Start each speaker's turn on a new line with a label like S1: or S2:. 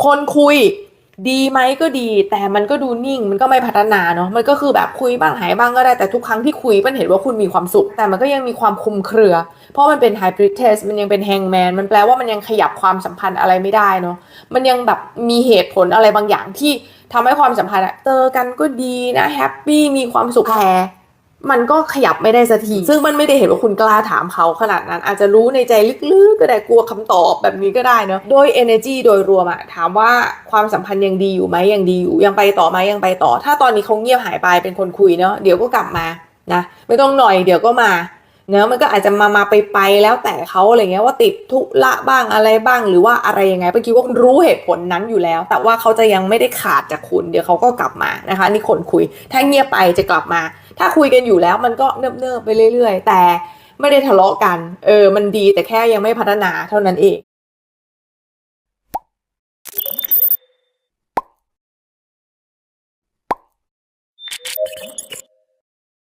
S1: คนคุยดีไหมก็ดีแต่มันก็ดูนิ่งมันก็ไม่พัฒนาเนาะมันก็คือแบบคุยบ้างหายบ้างก็ได้แต่ทุกครั้งที่คุยมันเห็นว่าคุณมีความสุขแต่มันก็ยังมีความคลุมเครือเพราะมันเป็นไฮบริดเทสมันยังเป็นแฮงแมนมันแปลว่ามันยังขยับความสัมพันธ์อะไรไม่ได้เนาะมันยังแบบมีเหตุผลอะไรบางอย่างที่ทำให้ความสัมพันธ์อะเจอกันก็ดีนะแฮปปี้มีความสุขแต่มันก็ขยับไม่ได้สักทีซึ่งมันไม่ได้เห็นว่าคุณกล้าถามเขาขนาดนั้นอาจจะรู้ในใจลึกๆก็ได้กลัวคำตอบแบบนี้ก็ได้เนอะโดย energy โดยรวมอะถามว่าความสัมพันธ์ยังดีอยู่ไหมยังดีอยู่ยังไปต่อไหมยังไปต่อถ้าตอนนี้เขาเงียบหายไปเป็นคนคุยเนาะเดี๋ยวก็กลับมานะไม่ต้องหน่อยเดี๋ยวก็มาเนอะมันก็อาจจะมาไปแล้วแต่เขาอะไรเงี้ยว่าติดธุระบ้างอะไรบ้างหรือว่าอะไรยังไงเมื่อกี้ว่าคุณรู้เหตุผลนั้นอยู่แล้วแต่ว่าเขาจะยังไม่ได้ขาดจากคุณเดี๋ยวเขาก็กลับมานะคะนี่คนคุยถ้าเงียบไปจะกลับมา ถ้าคุยกันอยู่แล้วมันก็เนิบๆไปเรื่อยๆแต่ไม่ได้ทะเลาะกันมันดีแต่แค่ยังไม่พัฒนาเท่านั้นเอง